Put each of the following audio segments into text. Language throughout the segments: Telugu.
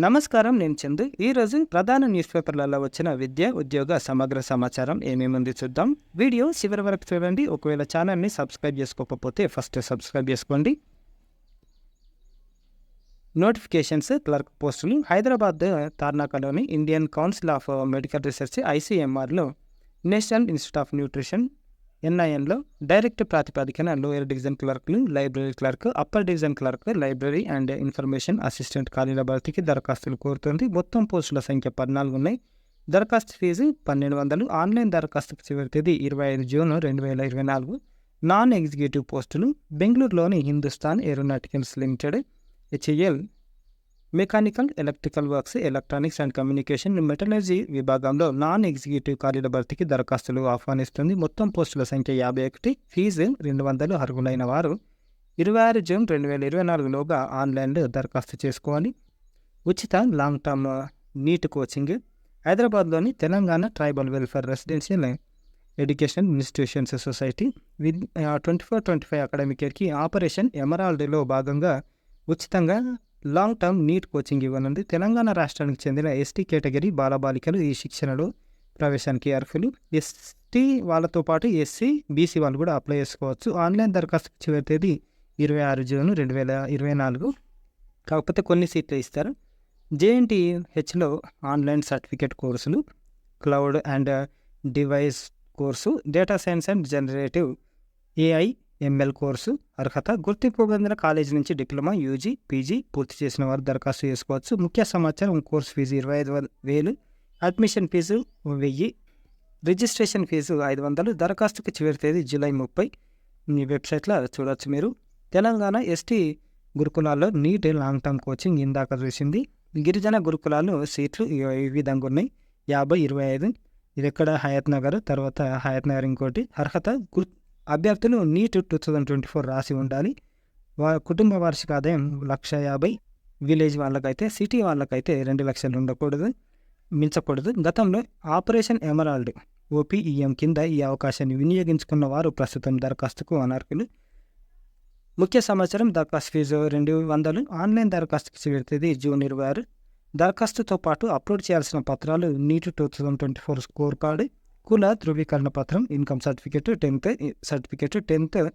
నమస్కారం. నేను చందు. ఈరోజు ప్రధాన న్యూస్ పేపర్లలో వచ్చిన విద్య, ఉద్యోగ సమగ్ర సమాచారం ఏమేముంది చూద్దాం. వీడియో చివరి వరకు చూడండి. ఒకవేళ ఛానల్ని సబ్స్క్రైబ్ చేసుకోకపోతే ఫస్ట్ సబ్స్క్రైబ్ చేసుకోండి. నోటిఫికేషన్స్ క్లర్క్ పోస్టులు. హైదరాబాద్ తార్నాకలోని Indian council of medical research ఐసీఎంఆర్లో నేషనల్ ఇన్స్టిట్యూట్ ఆఫ్ న్యూట్రిషన్ ఎన్ఐఎన్లో డైరెక్ట్ ప్రాతిపదికన లోయర్ డివిజన్ క్లర్క్లు, library clerk, upper division clerk, library and information assistant ఖాళీల భర్తీకి దరఖాస్తులు కోరుతుంది. మొత్తం పోస్టుల సంఖ్య 14 ఉన్నాయి. దరఖాస్తు ఫీజు 1200. ఆన్లైన్ దరఖాస్తుకు చివరి తేదీ 25 జూన్ 2024. నాన్ ఎగ్జిక్యూటివ్ పోస్టులు. బెంగళూరులోని Hindustan aeronauticals limited HAL mechanical, electrical works, electronics and communication, metallurgy విభాగంలో నాన్ ఎగ్జిక్యూటివ్ ఖాళీల భర్తీకి దరఖాస్తులు ఆహ్వానిస్తుంది. మొత్తం పోస్టుల సంఖ్య 51. ఫీజు 200. అర్హులైన వారు 26 జూన్ 2024లోగా ఆన్లైన్లో దరఖాస్తు చేసుకోవాలి. ఉచిత లాంగ్ టర్మ్ నీట్ కోచింగ్. హైదరాబాద్లోని Telangana tribal welfare residential education institutions society 24-25 academic ఇయర్కి ఆపరేషన్ ఎమరాల్డ్లో భాగంగా ఉచితంగా లాంగ్ టర్మ్ నీట్ కోచింగ్ ఇవ్వనుంది. తెలంగాణ రాష్ట్రానికి చెందిన ఎస్టీ కేటగిరీ బాలబాలికలు ఈ శిక్షణలో ప్రవేశానికి అర్హులు. ఎస్టీ వాళ్ళతో పాటు ఎస్సీ, బీసీ వాళ్ళు కూడా అప్లై చేసుకోవచ్చు. ఆన్లైన్ దరఖాస్తు చివరి తేదీ 26 జూన్ 2024. కాకపోతే కొన్ని సీట్లు ఇస్తారు. జేఎన్టీహెచ్లో ఆన్లైన్ సర్టిఫికేట్ కోర్సులు, cloud and device course, data science and generative AI ML course. అర్హత గుర్తింపు పొందిన కాలేజీ నుంచి డిప్లొమా, యూజీ, పీజీ పూర్తి చేసిన వారు దరఖాస్తు చేసుకోవచ్చు. ముఖ్య సమాచారం: course fees 25,000, admission fees 1000, registration fees 500. దరఖాస్తుకు చివరి తేదీ జూలై 30. ఈ వెబ్సైట్లో చూడవచ్చు మీరు. తెలంగాణ ఎస్టీ గురుకులాల్లో నీట్ లాంగ్ టర్మ్ కోచింగ్ ఇందాక చూసింది. గిరిజన గురుకులాలు సీట్లు ఈ విధంగా ఉన్నాయి: 50, 25. ఇది ఎక్కడ? హయత్ నగర్, తర్వాత హయత్ నగర్ ఇంకోటి. అర్హత అభ్యర్థులు నీట్ 2024 రాసి ఉండాలి. కుటుంబ వార్షిక ఆదాయం 1,50,000. విలేజ్ వాళ్ళకైతే, సిటీ వాళ్ళకైతే 2 లక్షలు ఉండకూడదు, మించకూడదు. గతంలో ఆపరేషన్ ఎమరాల్డ్ ఓపీఈఎం కింద ఈ అవకాశాన్ని వినియోగించుకున్న వారు ప్రస్తుతం దరఖాస్తుకు అనర్హులు. ముఖ్య సమాచారం: దరఖాస్తు ఫీజు 200. ఆన్లైన్ దరఖాస్తుకు చివరి తేదీ జూన్ 26. దరఖాస్తుతో పాటు అప్లోడ్ చేయాల్సిన పత్రాలు: నీట్ 2024 స్కోర్ కార్డు, కుల ధృవీకరణ పత్రం, ఇన్కమ్ సర్టిఫికేట్, 10th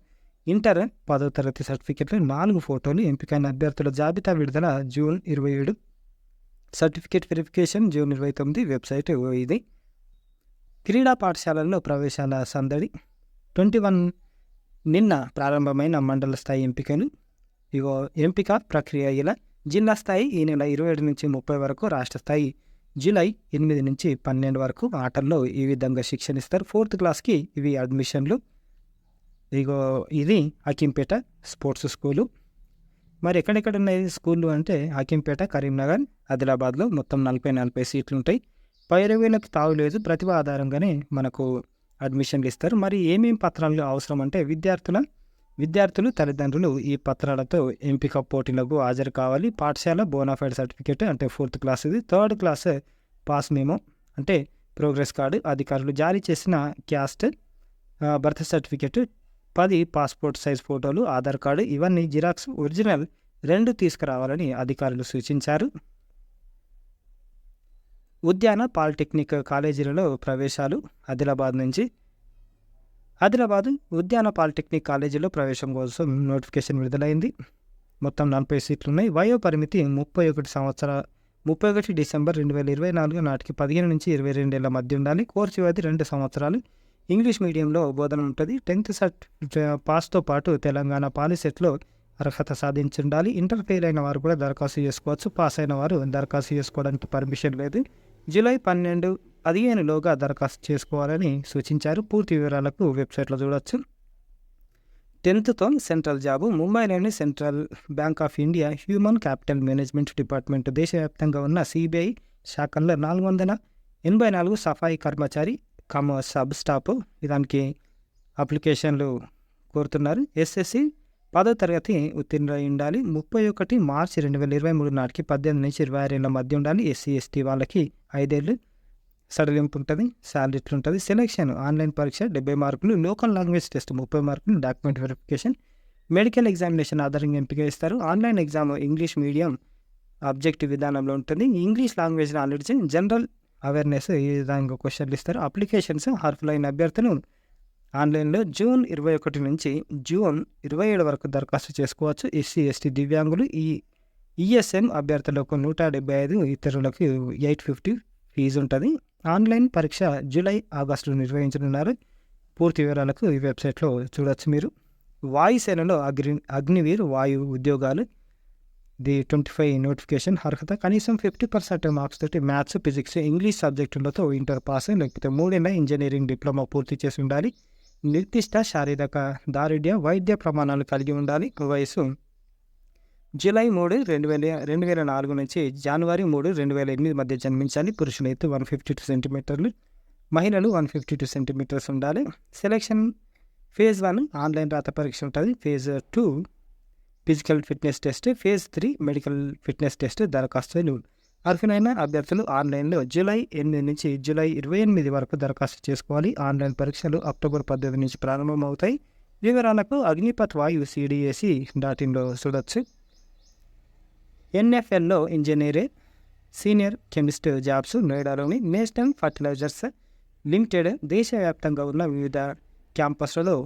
ఇంటర్ 10వ తరగతి సర్టిఫికేట్లు, 4 ఫోటోలు. ఎంపికైన అభ్యర్థుల జాబితా విడుదల June 27. Certificate verification June 29. Website ఇది. క్రీడా పాఠశాలల్లో ప్రవేశాల సందడి. 21 నిన్న ప్రారంభమైన మండల స్థాయి ఎంపికలు. ఎంపిక ప్రక్రియ ఇలా: జిల్లా స్థాయి ఈ నెల 27 నుంచి 30 వరకు, రాష్ట్ర స్థాయి జూలై 8 నుంచి 12 వరకు. ఆటల్లో ఈ విధంగా శిక్షణ ఇస్తారు. 4th క్లాస్కి ఇవి అడ్మిషన్లు. ఇది హకీంపేట స్పోర్ట్స్ స్కూలు. మరి ఎక్కడెక్కడ ఉన్నాయి స్కూళ్ళు అంటే హకీంపేట, కరీంనగర్, ఆదిలాబాద్లో మొత్తం 40 సీట్లు ఉంటాయి. పైరవీలకు తావు లేదు. ప్రతిభ ఆధారంగానే మనకు అడ్మిషన్లు ఇస్తారు. మరి ఏమేమి పత్రాలు అవసరం అంటే విద్యార్థులు తల్లిదండ్రులు ఈ పత్రాలతో ఎంపిక పోటీలకు హాజరు కావాలి. పాఠశాల బోనాఫైడ్ సర్టిఫికేట్ అంటే 4th క్లాస్ ఇది. 3rd క్లాస్ పాస్ మెమో అంటే ప్రోగ్రెస్ కార్డు. అధికారులు జారీ చేసిన caste birth certificate, 10 passport size ఫోటోలు, ఆధార్ కార్డు ఇవన్నీ జిరాక్స్, ఒరిజినల్ 2 తీసుకురావాలని అధికారులు సూచించారు. ఉద్యాన పాలిటెక్నిక్ కాలేజీలలో ప్రవేశాలు. ఆదిలాబాద్ ఉద్యాన పాలిటెక్నిక్ కాలేజీలో ప్రవేశం కోసం నోటిఫికేషన్ విడుదలైంది. మొత్తం 40 సీట్లు ఉన్నాయి. వయో పరిమితి 31 డిసెంబర్ 2024 నాటికి 15 నుంచి 22 ఏళ్ల మధ్య ఉండాలి. కోర్సు వ్యవధి 2 సంవత్సరాలు. ఇంగ్లీష్ మీడియంలో బోధన ఉంటుంది. 10th పాస్తో పాటు తెలంగాణ పాలిసెట్లో అర్హత సాధించి ఉండాలి. ఇంటర్ ఫెయిల్ అయిన వారు కూడా దరఖాస్తు చేసుకోవచ్చు. పాస్ అయిన వారు దరఖాస్తు చేసుకోవడానికి పర్మిషన్ లేదు. జూలై 15లోగా దరఖాస్తు చేసుకోవాలని సూచించారు. పూర్తి వివరాలకు వెబ్సైట్లో చూడవచ్చు. 10th central job. ముంబైలోని central bank of India human capital management department దేశవ్యాప్తంగా ఉన్న సిబిఐ శాఖల్లో 484 సఫాయి కర్మచారి సబ్ స్టాఫ్ దానికి అప్లికేషన్లు కోరుతున్నారు. ఎస్ఎస్సి 10వ తరగతి ఉత్తీర్ణ ఉండాలి. 31 మార్చి 2023 నాటికి 18 నుంచి 26 ఏళ్ల మధ్య ఉండాలి. ఎస్సీ ఎస్టీ వాళ్ళకి 5 ఏళ్ళు సడలింపు ఉంటుంది. శాలరీ ఉంటుంది. సెలెక్షన్ ఆన్లైన్ పరీక్ష 70 మార్కులు, లోకల్ లాంగ్వేజ్ టెస్ట్ 30 మార్కులు, డాక్యుమెంట్ వెరిఫికేషన్, మెడికల్ ఎగ్జామినేషన్ ఆధారంగా ఎంపిక ఇస్తారు. Online exam English medium objective విధానంలో ఉంటుంది. English language knowledge, general awareness ఈ విధంగా క్వశ్చన్లు ఇస్తారు. అప్లికేషన్స్ అర్హులైన అభ్యర్థులు ఆన్లైన్లో జూన్ 21 నుంచి జూన్ 27 వరకు దరఖాస్తు చేసుకోవచ్చు. ఎస్సీ ఎస్టీ దివ్యాంగులు, ఈ ఈఎస్ఎం అభ్యర్థులకు 175, ఇతరులకు 850 ఫీజు ఉంటుంది. ఆన్లైన్ పరీక్ష జూలై ఆగస్టులో నిర్వహించనున్నారు. పూర్తి వివరాలకు ఈ వెబ్సైట్లో చూడవచ్చు మీరు. వాయుసేనలో అగ్నివీర్ వాయు ఉద్యోగాలు, ది 25 నోటిఫికేషన్. అర్హత కనీసం 50% మార్క్స్ తోటి మ్యాథ్స్, ఫిజిక్స్, ఇంగ్లీష్ సబ్జెక్టులతో ఇంటర్ పాస్ లేకపోతే 3 ఏళ్ల ఇంజనీరింగ్ డిప్లొమా పూర్తి చేసి ఉండాలి. నిర్దిష్ట శారీరక దారుఢ్య వైద్య ప్రమాణాలు కలిగి ఉండాలి. వయసు జూలై 3, 2004 నుంచి జనవరి 3, 2008 మధ్య జన్మించాలి. పురుషులు అయితే 152 సెంటీమీటర్లు, మహిళలు 152 సెంటీమీటర్స్ ఉండాలి. సెలక్షన్ ఫేజ్ 1 ఆన్లైన్ రాత పరీక్ష ఉంటుంది. Phase 2 physical fitness test, phase 3 medical fitness test. దరఖాస్తులు అర్హులైన అభ్యర్థులు ఆన్లైన్లో జూలై 8 నుంచి జూలై 28 వరకు దరఖాస్తు చేసుకోవాలి. ఆన్లైన్ పరీక్షలు అక్టోబర్ 18 నుంచి ప్రారంభమవుతాయి. వివరాలకు అగ్నిపథ్ వాయు CDAC.inలో చూడవచ్చు. NFL engineer senior chemist jobs నోయిడాలోని నేషనల్ ఫర్టిలైజర్స్ లిమిటెడ్ దేశవ్యాప్తంగా ఉన్న వివిధ క్యాంపస్లలో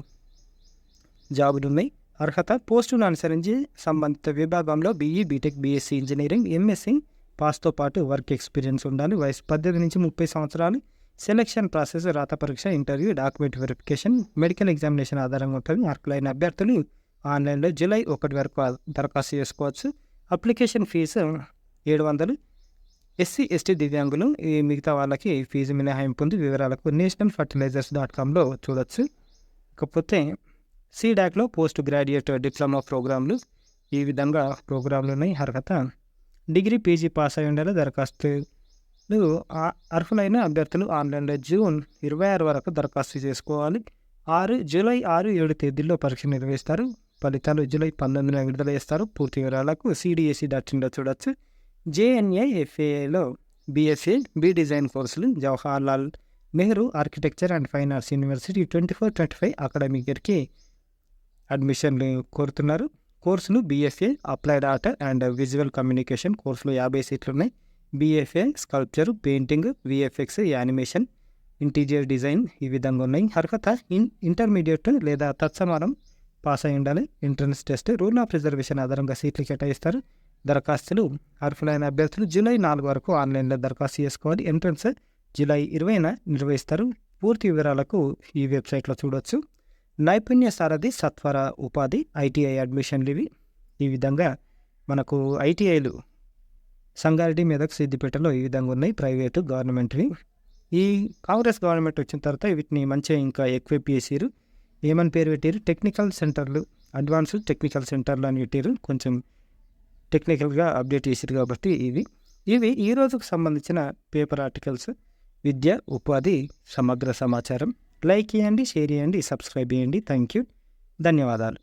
జాబులు ఉన్నాయి. అర్హత పోస్టును అనుసరించి సంబంధిత విభాగంలో BE, BTech, BSc engineering, MSc పాస్తో పాటు వర్క్ ఎక్స్పీరియన్స్ ఉండాలి. వయసు 18 నుంచి 30 సంవత్సరాలు. సెలక్షన్ ప్రాసెస్ రాత పరీక్ష, interview, document verification, medical examination ఆధారంగా ఉంటుంది. అర్హులైన అభ్యర్థులు ఆన్లైన్లో జూలై 1 వరకు దరఖాస్తు చేసుకోవచ్చు. Application fee 700. ఎస్సీ ఎస్టీ దివ్యాంగులు, ఈ మిగతా వాళ్ళకి ఫీజు మినహాయింపు ఉంది. వివరాలకు nationalfertilizers.comలో చూడవచ్చు. ఇకపోతే CDACలో పోస్ట్ గ్రాడ్యుయేట్ డిప్లొమా ప్రోగ్రాంలు, ఈ విధంగా ప్రోగ్రాంలు ఉన్నాయి. అర్హత డిగ్రీ PG పాస్ అయి ఉండాలి. దరఖాస్తులు అర్హులైన అభ్యర్థులు ఆన్లైన్లో జూన్ 26 వరకు దరఖాస్తు చేసుకోవాలి. జూలై 6, 7 తేదీల్లో పరీక్ష నిర్వహిస్తారు. ఫలితాలు జూలై 19న విడుదల చేస్తారు. పూర్తి వివరాలకు CDAC.inలో చూడవచ్చు. JNAFAలో BSc, B డిజైన్ కోర్సులు, Jawaharlal Nehru architecture and fine arts university 24-25 academic ఇయర్కి అడ్మిషన్లు కోరుతున్నారు. కోర్సులు BFA applied art and visual communication కోర్సులు 50 సీట్లు ఉన్నాయి. BFA sculpture, painting, VFX, animation, interior design ఈ విధంగా ఉన్నాయి. అర్హత ఇంటర్మీడియట్ లేదా తత్సమానం పాస్ అయి ఉండాలి. Entrance test, rule of reservation ఆధారంగా సీట్లు కేటాయిస్తారు. దరఖాస్తులు అర్హులైన అభ్యర్థులు జూలై 4 వరకు ఆన్లైన్లో దరఖాస్తు చేసుకోవాలి. ఎంట్రన్స్ జూలై 20న నిర్వహిస్తారు. పూర్తి వివరాలకు ఈ వెబ్సైట్లో చూడవచ్చు. నైపుణ్య సారథి సత్వర ఉపాధి ITI అడ్మిషన్లు ఇవి. ఈ విధంగా మనకు ITIలు సంగారెడ్డి, మెదక్, సిద్దిపేటలో ఈ విధంగా ఉన్నాయి. ప్రైవేటు, గవర్నమెంట్వి. ఈ కాంగ్రెస్ గవర్నమెంట్ వచ్చిన తర్వాత వీటిని మంచిగా ఇంకా ఎక్విప్ చేసారు. ఏమని పేరు పెట్టారు? టెక్నికల్ సెంటర్లు, అడ్వాన్స్డ్ టెక్నికల్ సెంటర్లు అని పెట్టారు. కొంచెం టెక్నికల్గా అప్డేట్ చేసారు కాబట్టి ఇవి ఈ రోజుకు సంబంధించిన పేపర్ ఆర్టికల్స్. విద్య, ఉపాధి సమగ్ర సమాచారం. లైక్ చేయండి, షేర్ చేయండి, సబ్స్క్రైబ్ చేయండి. థ్యాంక్ యూ, ధన్యవాదాలు.